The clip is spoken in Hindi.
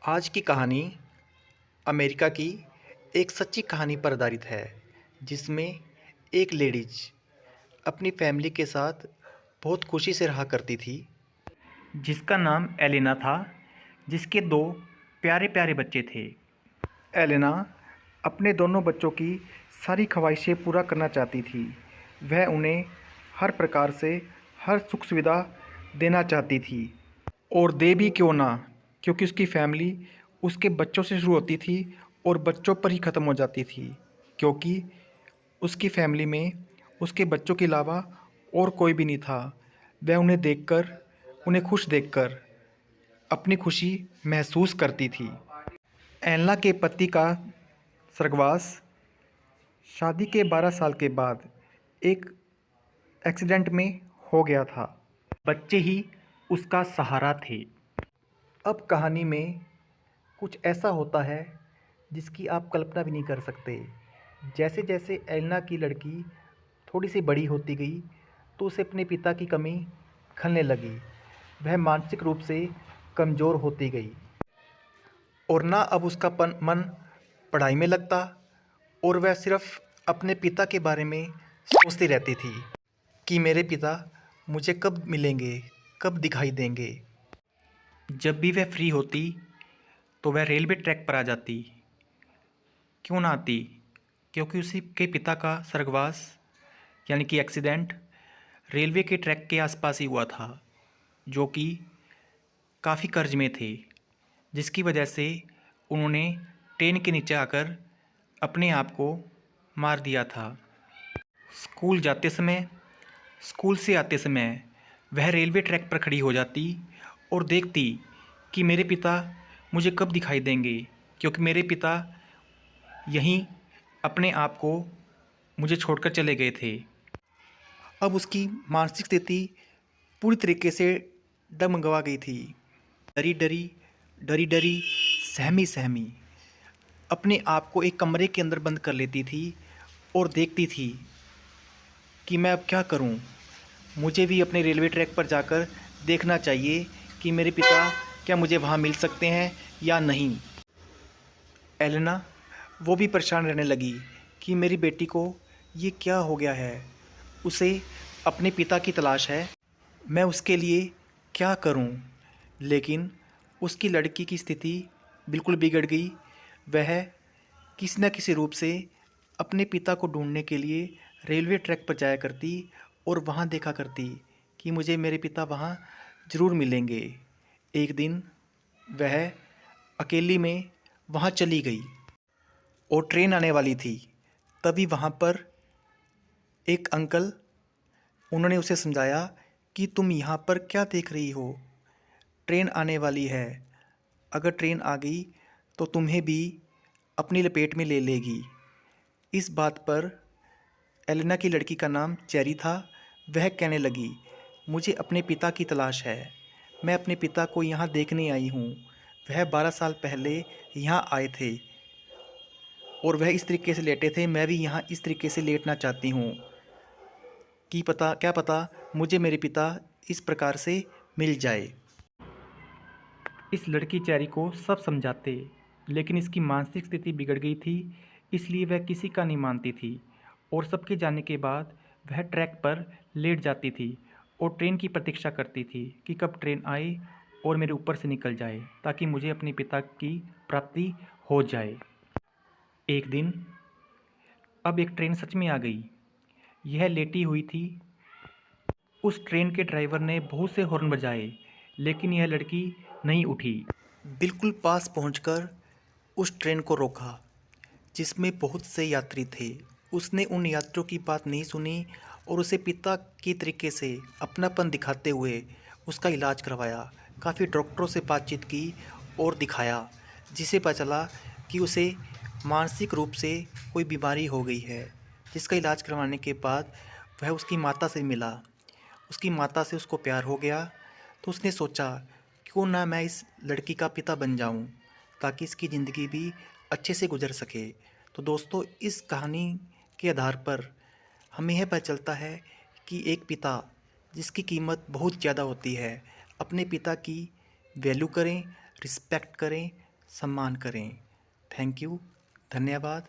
आज की कहानी अमेरिका की एक सच्ची कहानी पर आधारित है, जिसमें एक लेडीज अपनी फैमिली के साथ बहुत खुशी से रहा करती थी, जिसका नाम एलेना था, जिसके दो प्यारे प्यारे बच्चे थे। एलेना अपने दोनों बच्चों की सारी ख्वाहिशें पूरा करना चाहती थी। वह उन्हें हर प्रकार से हर सुख सुविधा देना चाहती थी, और दे भी क्यों ना, क्योंकि उसकी फैमिली उसके बच्चों से शुरू होती थी और बच्चों पर ही ख़त्म हो जाती थी, क्योंकि उसकी फैमिली में उसके बच्चों के अलावा और कोई भी नहीं था। वह उन्हें खुश देखकर अपनी खुशी महसूस करती थी। एलना के पति का स्वर्गवास शादी के 12 साल के बाद एक एक्सीडेंट में हो गया था। बच्चे ही उसका सहारा थे। अब कहानी में कुछ ऐसा होता है जिसकी आप कल्पना भी नहीं कर सकते। जैसे जैसे एलना की लड़की थोड़ी सी बड़ी होती गई, तो उसे अपने पिता की कमी खलने लगी। वह मानसिक रूप से कमज़ोर होती गई, और ना अब उसका मन पढ़ाई में लगता, और वह सिर्फ अपने पिता के बारे में सोचती रहती थी कि मेरे पिता मुझे कब मिलेंगे, कब दिखाई देंगे। जब भी वह फ्री होती तो वह रेलवे ट्रैक पर आ जाती। क्यों ना आती? क्योंकि उसी के पिता का स्वर्गवास यानी कि एक्सीडेंट रेलवे के ट्रैक के आसपास ही हुआ था, जो कि काफ़ी कर्ज में थे, जिसकी वजह से उन्होंने ट्रेन के नीचे आकर अपने आप को मार दिया था। स्कूल जाते समय, स्कूल से आते समय वह रेलवे ट्रैक पर खड़ी हो जाती और देखती कि मेरे पिता मुझे कब दिखाई देंगे, क्योंकि मेरे पिता यहीं अपने आप को मुझे छोड़कर चले गए थे। अब उसकी मानसिक स्थिति पूरी तरीके से डगमगा गई थी। डरी डरी, डरी डरी, सहमी सहमी अपने आप को एक कमरे के अंदर बंद कर लेती थी और देखती थी कि मैं अब क्या करूं। मुझे भी अपने रेलवे ट्रैक पर जाकर देखना चाहिए कि मेरे पिता क्या मुझे वहां मिल सकते हैं या नहीं। एलेना वो भी परेशान रहने लगी कि मेरी बेटी को ये क्या हो गया है। उसे अपने पिता की तलाश है, मैं उसके लिए क्या करूं। लेकिन उसकी लड़की की स्थिति बिल्कुल बिगड़ गई। वह किसी न किसी रूप से अपने पिता को ढूंढने के लिए रेलवे ट्रैक पर जाया करती और वहां देखा करती कि मुझे मेरे पिता वहां ज़रूर मिलेंगे। एक दिन वह अकेली में वहां चली गई और ट्रेन आने वाली थी। तभी वहाँ पर एक अंकल, उन्होंने उसे समझाया कि तुम यहाँ पर क्या देख रही हो, ट्रेन आने वाली है। अगर ट्रेन आ गई तो तुम्हें भी अपनी लपेट में ले लेगी। इस बात पर एलेना की लड़की का नाम चेरी था। वह कहने लगी, मुझे अपने पिता की तलाश है, मैं अपने पिता को यहाँ देखने आई हूँ। वह 12 साल पहले यहाँ आए थे और वह इस तरीके से लेटे थे, मैं भी यहाँ इस तरीके से लेटना चाहती हूँ कि क्या पता मुझे मेरे पिता इस प्रकार से मिल जाए। इस लड़की चैरी को सब समझाते, लेकिन इसकी मानसिक स्थिति बिगड़ गई थी, इसलिए वह किसी का नहीं मानती थी और सबके जाने के बाद वह ट्रैक पर लेट जाती थी और ट्रेन की प्रतीक्षा करती थी कि कब ट्रेन आए और मेरे ऊपर से निकल जाए, ताकि मुझे अपने पिता की प्राप्ति हो जाए। एक दिन अब एक ट्रेन सच में आ गई। यह लेटी हुई थी। उस ट्रेन के ड्राइवर ने बहुत से हॉर्न बजाए, लेकिन यह लड़की नहीं उठी। बिल्कुल पास पहुंचकर उस ट्रेन को रोका, जिसमें बहुत से यात्री थे। उसने उन यात्रियों की बात नहीं सुनी और उसे पिता की तरीके से अपनापन दिखाते हुए उसका इलाज करवाया। काफ़ी डॉक्टरों से बातचीत की और दिखाया, जिसे पता चला कि उसे मानसिक रूप से कोई बीमारी हो गई है। जिसका इलाज करवाने के बाद वह उसकी माता से मिला। उसकी माता से उसको प्यार हो गया, तो उसने सोचा क्यों ना मैं इस लड़की का पिता बन जाऊं, ताकि इसकी ज़िंदगी भी अच्छे से गुजर सके। तो दोस्तों, इस कहानी के आधार पर हमें यह पता चलता है कि एक पिता जिसकी कीमत बहुत ज़्यादा होती है, अपने पिता की वैल्यू करें, रिस्पेक्ट करें, सम्मान करें। थैंक यू, धन्यवाद।